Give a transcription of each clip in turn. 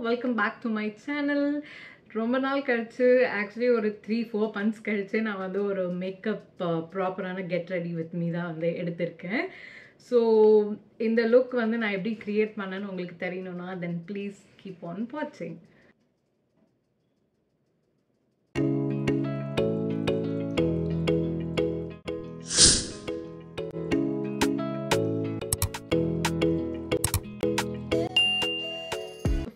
welcome back to my channel. ரொம்ப நாள் கழிச்சு ஆக்சுவலி ஒரு 3-4 months கழிச்சு நான் வந்து ஒரு மேக்கப் ப்ராப்பரான கெட் ரெடி வித் மீ தான் வந்து எடுத்திருக்கேன். ஸோ இந்த லுக் வந்து நான் எப்படி க்ரியேட் பண்ணேன்னு உங்களுக்கு தெரியணும்னா தென் ப்ளீஸ் கீப் ஆன் வாட்சிங்.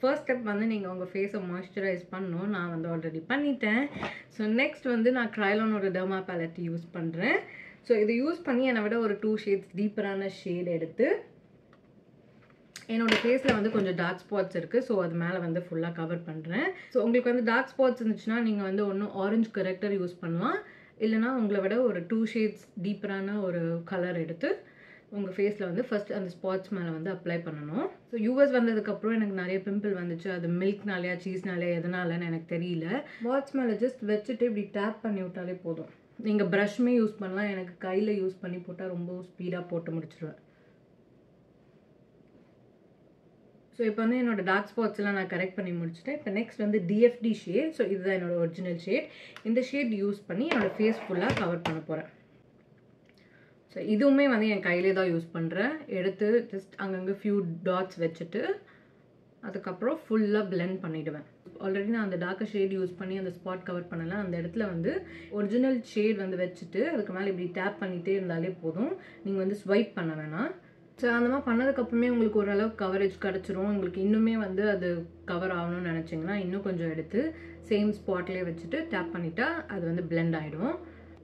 ஃபர்ஸ்ட் ஸ்டெப் வந்து நீங்கள் உங்கள் ஃபேஸை மாய்ஸ்சரைஸ் பண்ணணும். நான் வந்து ஆல்ரெடி பண்ணிட்டேன். ஸோ நெக்ஸ்ட் வந்து நான் க்ரைலான் ஒரு டெர்மா பேலட் யூஸ் பண்ணுறேன். ஸோ இதை யூஸ் பண்ணி என்னை விட ஒரு 2 shades டீப்பரான ஷேட் எடுத்து என்னோடய ஃபேஸில் வந்து கொஞ்சம் டார்க் ஸ்பாட்ஸ் இருக்குது. ஸோ அது மேலே வந்து ஃபுல்லாக கவர் பண்ணுறேன். ஸோ உங்களுக்கு வந்து டார்க் ஸ்பாட்ஸ் இருந்துச்சுன்னா நீங்கள் வந்து ஒன்றும் ஆரஞ்சு கரெக்டர் யூஸ் பண்ணலாம். இல்லைனா உங்களை விட ஒரு 2 shades டீப்பரான ஒரு கலர் எடுத்து உங்கள் ஃபேஸில் வந்து ஃபஸ்ட் அந்த ஸ்பாட்ஸ் மேலே வந்து அப்ளை பண்ணணும். ஸோ யூஎஸ் வந்ததுக்கப்புறம் எனக்கு நிறைய பிம்பிள் வந்துச்சு. அது மில்க்னாலையா சீஸ்னாலையா எதனாலன்னு எனக்கு தெரியல. ஸ்பாட்ஸ் மேலே ஜஸ்ட் வச்சுட்டு இப்படி டேப் பண்ணி விட்டாலே போதும். நீங்கள் ப்ரஷ்மே யூஸ் பண்ணலாம். எனக்கு கையில் யூஸ் பண்ணி போட்டால் ரொம்ப ஸ்பீடாக போட்டு முடிச்சிடுவேன். ஸோ இப்போ வந்து என்னோடய டார்க் ஸ்பாட்ஸ்லாம் நான் கரெக்ட் பண்ணி முடிச்சுட்டேன். இப்போ நெக்ஸ்ட் வந்து டிஎஃப்டி ஷேட். ஸோ இதுதான் என்னோடய ஒரிஜினல் ஷேட். இந்த ஷேட் யூஸ் பண்ணி என்னோடய ஃபேஸ் ஃபுல்லாக கவர் பண்ண போகிறேன். ஸோ இதுவுமே வந்து என் கையிலே தான் யூஸ் பண்ணுறேன். எடுத்து ஜஸ்ட் அங்கங்கே ஃபியூ டாட்ஸ் வச்சுட்டு அதுக்கப்புறம் ஃபுல்லாக பிளெண்ட் பண்ணிவிடுவேன். ஆல்ரெடி நான் அந்த டார்க்கர் ஷேட் யூஸ் பண்ணி அந்த ஸ்பாட் கவர் பண்ணலை. அந்த இடத்துல வந்து ஒரிஜினல் ஷேட் வந்து வச்சுட்டு அதுக்கு மேலே இப்படி டேப் பண்ணிகிட்டே இருந்தாலே போதும். நீங்கள் வந்து ஸ்வைப் பண்ண வேணாம். ஸோ அந்த மாதிரி பண்ணதுக்கப்புறமே உங்களுக்கு ஓரளவுக்கு கவரேஜ் கிடச்சிரும். உங்களுக்கு இன்னுமே வந்து அது கவர் ஆகணும்னு நினச்சிங்கன்னா இன்னும் கொஞ்சம் எடுத்து சேம் ஸ்பாட்லேயே வச்சுட்டு டேப் பண்ணிட்டா அது வந்து பிளெண்ட் ஆகிடும்.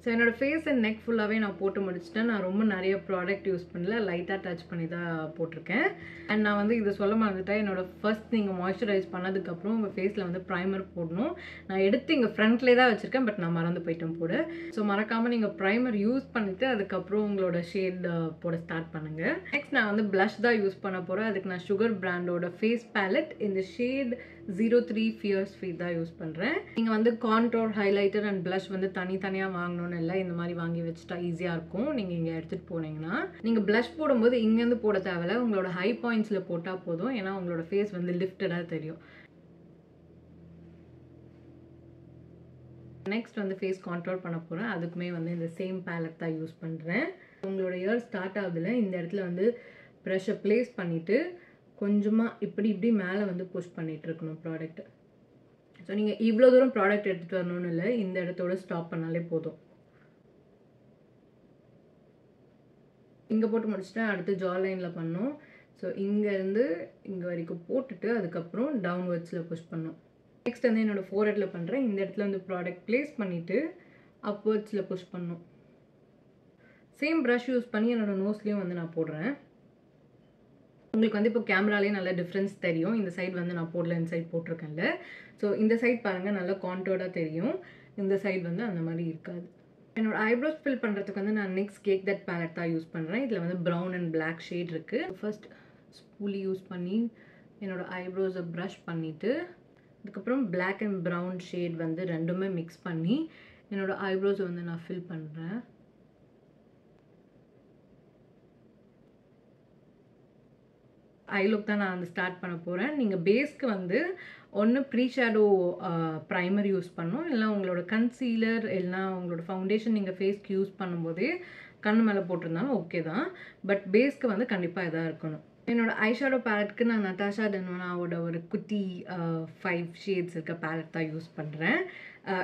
ஸோ என்னோடய ஃபேஸ் அண்ட் நெக் ஃபுல்லாகவே நான் போட்டு முடிச்சிட்டேன். நான் ரொம்ப நிறைய ப்ராடக்ட் யூஸ் பண்ணல, லைட்டாக டச் பண்ணி தான் போட்டிருக்கேன். அண்ட் நான் வந்து இதை சொல்ல மறந்துட்டேன். என்னோடய ஃபர்ஸ்ட் நீங்கள் மாய்ஸ்சரைஸ் பண்ணதுக்கப்புறம் உங்கள் ஃபேஸில் வந்து ப்ரைமர் போடணும். நான் எடுத்து இங்கே ஃப்ரண்ட்லேயே தான் வச்சுருக்கேன், பட் நான் மறந்து போயிட்டேன் போட. ஸோ மறக்காமல் நீங்கள் ப்ரைமர் யூஸ் பண்ணிவிட்டு அதுக்கப்புறம் உங்களோட ஷேட் போட ஸ்டார்ட் பண்ணுங்கள். நெக்ஸ்ட் நான் வந்து ப்ளஷ் தான் யூஸ் பண்ண போகிறேன். அதுக்கு நான் சுகர் பிராண்டோட ஃபேஸ் பேலட் இந்த ஷேட் 03 Fierce Feet தான் யூஸ் பண்ணுறேன். நீங்கள் வந்து கான்டோர், ஹைலைட்டர் அண்ட் ப்ளஷ் வந்து தனித்தனியாக வாங்கணும்னு இல்லை, இந்த மாதிரி வாங்கி வச்சுட்டா ஈஸியாக இருக்கும். நீங்கள் இங்கே எடுத்துகிட்டு போனீங்கன்னா நீங்கள் ப்ளஷ் போடும்போது இங்கேருந்து போட தேவையில்ல, உங்களோட ஹை பாயிண்ட்ஸில் போட்டால் போதும். ஏன்னா உங்களோட ஃபேஸ் வந்து லிஃப்டடாக தெரியும். நெக்ஸ்ட் வந்து ஃபேஸ் கான்ட்ரோல் பண்ண போகிறேன். அதுக்குமே வந்து இந்த சேம் பேலட் தான் யூஸ் பண்ணுறேன். உங்களோட இயர் ஸ்டார்ட் ஆகுதுல, இந்த இடத்துல வந்து ப்ரஷை ப்ளேஸ் பண்ணிவிட்டு கொஞ்சமாக இப்படி இப்படி மேலே வந்து புஷ் பண்ணிகிட்டு இருக்கணும் ப்ராடக்ட். ஸோ நீங்கள் இவ்வளோ தூரம் ப்ராடக்ட் எடுத்துகிட்டு வரணும்னு இல்லை, இந்த இடத்தோட ஸ்டாப் பண்ணாலே போதும். இங்கே போட்டு முடிச்சுட்டேன். அடுத்து ஜா லைனில் பண்ணோம். ஸோ இங்கேருந்து இங்கே வரைக்கும் போட்டுட்டு அதுக்கப்புறம் டவுன்வர்ட்ஸில் புஷ் பண்ணோம். நெக்ஸ்ட் வந்து என்னோடய ஃபோர்ஹெட்டில் பண்ணுறேன். இந்த இடத்துல வந்து ப்ராடக்ட் ப்ளேஸ் பண்ணிவிட்டு அப்வர்ட்ஸில் புஷ் பண்ணோம். சேம் ப்ரஷ் யூஸ் பண்ணி என்னோடய நோஸ்லேயும் வந்து நான் போடுறேன். உங்களுக்கு வந்து இப்போ கேமராலேயே நல்ல டிஃப்ரென்ஸ் தெரியும். இந்த சைடு வந்து நான் போடல, இந்த சைடு போட்டிருக்கேன்ல. ஸோ இந்த சைட் பாருங்கள் நல்லா கான்டோர்டாக தெரியும். இந்த சைடு வந்து அந்த மாதிரி இருக்காது. என்னோட ஐப்ரோஸ் ஃபில் பண்ணுறதுக்கு வந்து நான் நெக்ஸ்ட் கேக் தட் பேலட் தான் யூஸ் பண்ணுறேன். இதில் வந்து ப்ரௌன் அண்ட் பிளாக் ஷேட் இருக்குது. ஃபர்ஸ்ட் ஸ்பூலி யூஸ் பண்ணி என்னோடய ஐப்ரோஸை ப்ரஷ் பண்ணிவிட்டு அதுக்கப்புறம் பிளாக் அண்ட் ப்ரௌன் ஷேட் வந்து ரெண்டுமே மிக்ஸ் பண்ணி என்னோடய ஐப்ரோஸை வந்து நான் ஃபில் பண்ணுறேன். ஐ லுக் தான் நான் வந்து ஸ்டார்ட் பண்ண போகிறேன். நீங்கள் பேஸ்க்கு வந்து ஒன்று ப்ரீ ஷேடோ ப்ரைமர் யூஸ் பண்ணணும், இல்லை உங்களோட கன்சீலர் இல்லைனா உங்களோட ஃபவுண்டேஷன் நீங்கள் ஃபேஸ்க்கு யூஸ் பண்ணும்போதே கண்ணு மேலே போட்டிருந்தாலும் ஓகே தான். பட் பேஸ்க்கு வந்து கண்டிப்பாக இதாக இருக்கணும். என்னோடய ஐ ஷேடோ பேலட்க்கு நான் நட்டாஷா டென்வனாவோட ஒரு குட்டி 5 shades இருக்க பேலட் தான் யூஸ் பண்ணுறேன்.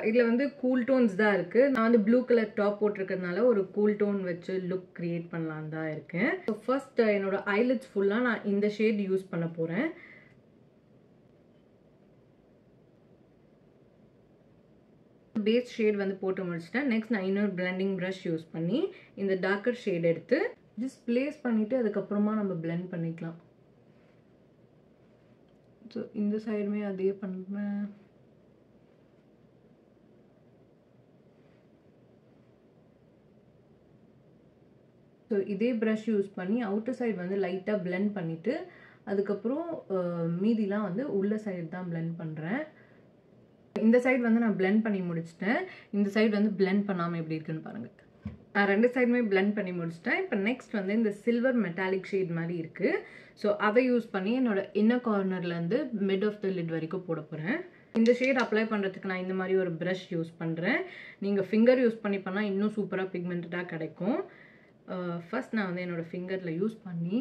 இதில் வந்து கூல் டோன்ஸ் தான் இருக்குது. நான் வந்து ப்ளூ கலர் டாப் போட்டிருக்கிறதுனால ஒரு கூல் டோன் வச்சு லுக் க்ரியேட் பண்ணலான்னு தான் இருக்கேன். ஸோ ஃபர்ஸ்ட் என்னோடய ஐலிட்ஸ் ஃபுல்லாக நான் இந்த ஷேட் யூஸ் பண்ண போகிறேன். பேஸ் ஷேட் வந்து போட்டு முடிச்சிட்டேன். நெக்ஸ்ட் நான் இன்னொரு பிளெண்டிங் ப்ரஷ் யூஸ் பண்ணி இந்த டார்க்கர் ஷேட் எடுத்து ஜஸ்ட் ப்ளேஸ் பண்ணிவிட்டு அதுக்கப்புறமா நம்ம பிளெண்ட் பண்ணிக்கலாம். ஸோ இந்த சைடுமே அதே பண்ணுறேன். ஸோ இதே ப்ரஷ் யூஸ் பண்ணி அவுட்டர் சைடு வந்து லைட்டாக பிளெண்ட் பண்ணிவிட்டு அதுக்கப்புறம் மீதிலாம் வந்து உள்ள சைடு தான் பிளெண்ட் பண்ணுறேன். இந்த சைடு வந்து நான் பிளெண்ட் பண்ணி முடிச்சிட்டேன். இந்த சைடு வந்து பிளெண்ட் பண்ணாமல் எப்படி இருக்குன்னு பாருங்கள். நான் 2 சைடுமே பிளெண்ட் பண்ணி முடிச்சிட்டேன். இப்போ நெக்ஸ்ட் வந்து இந்த சில்வர் மெட்டாலிக் ஷேட் மாதிரி இருக்குது. ஸோ அதை யூஸ் பண்ணி என்னோட இன்னர் கார்னர்லேருந்து மிட் ஆஃப் த லிட் வரைக்கும் போட போகிறேன். இந்த ஷேட் அப்ளை பண்ணுறதுக்கு நான் இந்த மாதிரி ஒரு ப்ரஷ் யூஸ் பண்ணுறேன். நீங்கள் ஃபிங்கர் யூஸ் பண்ணி பண்ணால் இன்னும் சூப்பராக பிக்மெண்டடாக கிடைக்கும். ஃபர்ஸ்ட் நான் வந்து என்னோடய ஃபிங்கரில் யூஸ் பண்ணி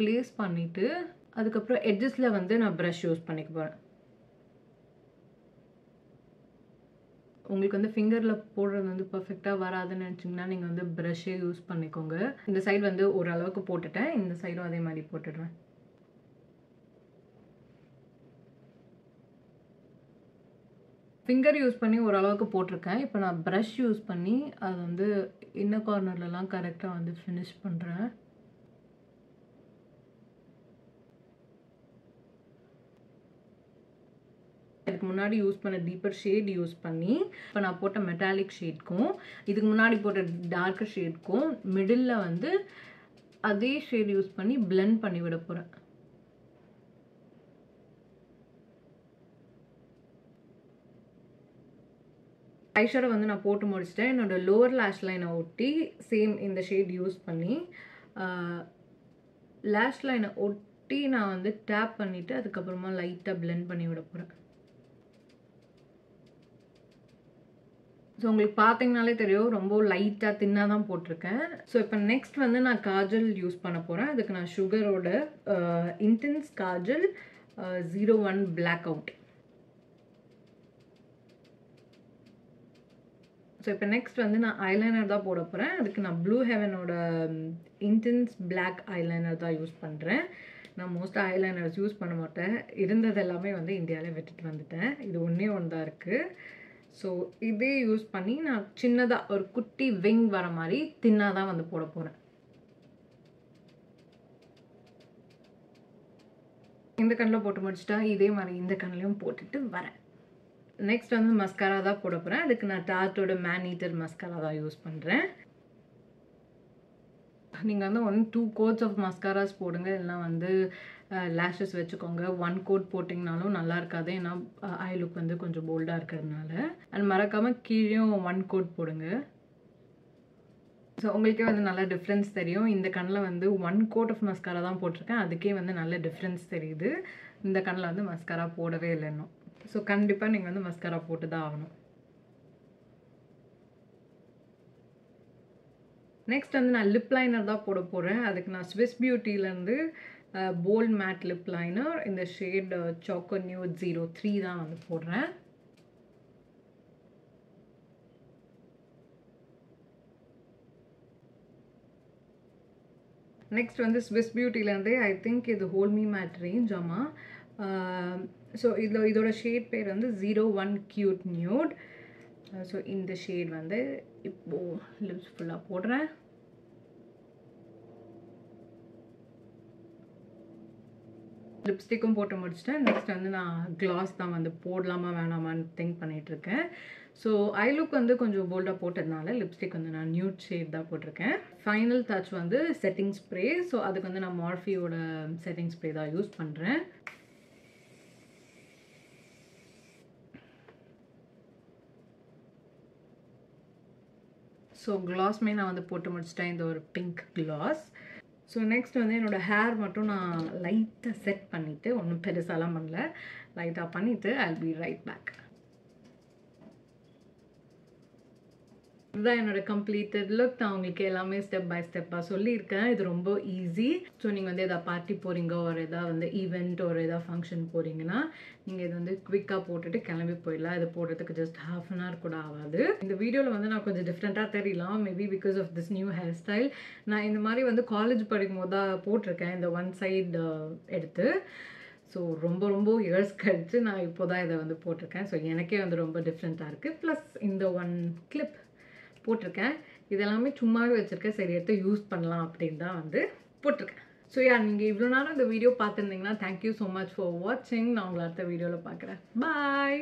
ப்ளேஸ் பண்ணிவிட்டு அதுக்கப்புறம் எட்ஜஸில் வந்து நான் ப்ரஷ் யூஸ் பண்ணிக்க போகிறேன். உங்களுக்கு வந்து ஃபிங்கரில் போடுறது வந்து பர்ஃபெக்டாக வராதுன்னு நினச்சிங்கன்னா நீங்கள் வந்து ப்ரஷ்ஷே யூஸ் பண்ணிக்கோங்க. இந்த சைடு வந்து ஓரளவுக்கு போட்டுட்டேன், இந்த சைடும் அதே மாதிரி போட்டுடுறேன். ஃபிங்கர் யூஸ் பண்ணி ஓரளவுக்கு போட்டிருக்கேன். இப்போ நான் ப்ரஷ் யூஸ் பண்ணி அது வந்து இன்னர் கார்னர்லலாம் கரெக்டாக வந்து ஃபினிஷ் பண்ணுறேன். இதுக்கு முன்னாடி யூஸ் பண்ண டீப்பர் ஷேட் யூஸ் பண்ணி இப்போ நான் போட்ட மெட்டாலிக் ஷேட்க்கும் இதுக்கு முன்னாடி போட்ட டார்க்கர் ஷேட்க்கும் மிடில் வந்து அதே ஷேட் யூஸ் பண்ணி பிளெண்ட் பண்ணி விட போகிறேன். ஐஷேடோ வந்து நான் போட்டு முடிச்சிட்டேன். என்னோட லோவர் லேஷ் லைனை ஒட்டி சேம் இந்த ஷேட் யூஸ் பண்ணி லேஷ் லைனை ஒட்டி நான் வந்து டேப் பண்ணிவிட்டு அதுக்கப்புறமா லைட்டாக பிளெண்ட் பண்ணி விட போகிறேன். ஸோ உங்களுக்கு பார்த்தீங்கனாலே தெரியும் ரொம்ப லைட்டாக தின்னாக தான் போட்டிருக்கேன். ஸோ இப்போ நெக்ஸ்ட் வந்து நான் காஜல் யூஸ் பண்ண போகிறேன். அதுக்கு நான் சுகரோட intense kajal 01 black out. So இப்போ நெக்ஸ்ட் வந்து நான் ஐலைனர் தான் போட போகிறேன். அதுக்கு நான் ப்ளூ ஹெவனோட இன்டென்ஸ் பிளாக் ஐலைனர் தான் யூஸ் பண்ணுறேன். நான் மோஸ்ட்டாக ஐலைனர்ஸ் யூஸ் பண்ண மாட்டேன். இருந்தது எல்லாமே வந்து இந்தியாவிலே விட்டுட்டு வந்துட்டேன். இது ஒன்றே ஒன்று தான் இருக்குது. ஸோ இதே யூஸ் பண்ணி நான் சின்னதாக ஒரு குட்டி விங் வர மாதிரி தின்னாக தான் வந்து போட போகிறேன். இந்த கண்ணில் போட்டு முடிச்சிட்டா இதே மாதிரி இந்த கண்ணிலையும் போட்டுட்டு வரேன். நெக்ஸ்ட் வந்து மஸ்காரா தான் போட போகிறேன். அதுக்கு நான் டார்ட்டோட மேன் ஈட்டர் மஸ்காரா தான் யூஸ் பண்ணுறேன். நீங்கள் வந்து 1-2 கோட்ஸ் ஆஃப் மஸ்காராஸ் போடுங்க, இல்லைனா வந்து லேஷஸ் வச்சுக்கோங்க. 1 கோட் போட்டிங்கனாலும் நல்லா இருக்காது, ஏன்னா ஐ லுக் வந்து கொஞ்சம் போல்டாக இருக்கிறதுனால. அண்ட் மறக்காமல் கீழேயும் 1 கோட் போடுங்க. ஸோ உங்களுக்கே வந்து நல்ல டிஃப்ரென்ஸ் தெரியும். இந்த கண்ணில் வந்து 1 கோட் ஆஃப் மஸ்காரா தான் போட்டிருக்கேன், அதுக்கே வந்து நல்ல டிஃப்ரென்ஸ் தெரியுது. இந்த கண்ணில் வந்து மஸ்காரா போடவே இல்லை இன்னும். ஸோ கண்டிப்பாக நீங்கள் வந்து மஸ்காரா போட்டு தான் ஆகணும். நெக்ஸ்ட் வந்து நான் லிப் லைனர் தான் போட போகிறேன். அதுக்கு நான் ஸ்விஸ் பியூட்டிலேருந்து போல்ட் மேட் லிப் லைனர் இந்த ஷேட் சாக்கோ நியூட் 03 தான் வந்து போடுறேன். நெக்ஸ்ட் வந்து ஸ்விஸ் பியூட்டிலேருந்தே ஐ திங்க் இது ஹோல் மீ மேட் ரேஞ்ச். ஆமாம். ஸோ இதோட ஷேட் பேர் வந்து 01 கியூட் நியூட். ஸோ இந்த ஷேட் வந்து இப்போது லிப்ஸ் ஃபுல்லாக போடுறேன். லிப்ஸ்டிக்கும் போட்டு முடிச்சிட்டேன். நெக்ஸ்ட் வந்து நான் கிளாஸ் தான் வந்து போடலாமா வேணாமான்னு திங்க் பண்ணிகிட்ருக்கேன். ஸோ ஐ லுக் வந்து கொஞ்சம் போல்டாக போட்டதுனால லிப்ஸ்டிக் வந்து நான் நியூட் ஷேட் தான் போட்டிருக்கேன். ஃபைனல் டச் வந்து செட்டிங் ஸ்ப்ரே. ஸோ அதுக்கு வந்து நான் மார்ஃபியோட செட்டிங் ஸ்ப்ரே தான் யூஸ் பண்ணுறேன். ஸோ கிளாஸ்மே நான் வந்து போட்டு முடிச்சிட்டேன், இந்த ஒரு பிங்க் கிளாஸ். ஸோ நெக்ஸ்ட் வந்து என்னோடய ஹேர் மட்டும் நான் லைட்டாக செட் பண்ணிவிட்டு, ஒன்றும் பெருசாலாம் பண்ணல, லைட்டாக பண்ணிவிட்டு I will be right back. இதுதான் என்னோட கம்ப்ளீட்டட் லுக். நான் உங்களுக்கு எல்லாமே ஸ்டெப் பை ஸ்டெப்பாக சொல்லியிருக்கேன். இது ரொம்ப ஈஸி. ஸோ நீங்கள் வந்து எதாவது பார்ட்டி போகிறீங்க, ஒரு எதாவது வந்து ஈவெண்ட், ஒரு எதாவது ஃபங்க்ஷன் போகிறீங்கன்னா நீங்கள் இது வந்து குவிக்காக போட்டுட்டு கிளம்பி போயிடலாம். இது போடுறதுக்கு ஜஸ்ட் ½ an hour கூட ஆகாது. இந்த வீடியோவில் வந்து நான் கொஞ்சம் டிஃப்ரெண்ட்டாக தெரியலாம், maybe because of this new hair style. நான் இந்த மாதிரி வந்து காலேஜ் படிக்கும் போது தான் போட்டிருக்கேன், இந்த ஒன் சைடு எடுத்து. ஸோ ரொம்ப இயர்ஸ் கழிச்சு நான் இப்போ தான் இதை வந்து போட்டிருக்கேன். ஸோ எனக்கே வந்து ரொம்ப டிஃப்ரெண்ட்டாக இருக்குது. ப்ளஸ் இந்த ஒன் கிளிப் போட்டிருக்கேன். இதெல்லாமே சும்மாவே வச்சுருக்கேன், சரி எடுத்து யூஸ் பண்ணலாம் அப்படின்னு தான் வந்து போட்டிருக்கேன். ஸோ நீங்கள் இவ்வளோ நேரம் இந்த வீடியோ பார்த்துருந்தீங்கன்னா தேங்க்யூ ஸோ மச் ஃபார் வாட்சிங். நான் உங்களை அடுத்த வீடியோவில் பார்க்குறேன். பாய்.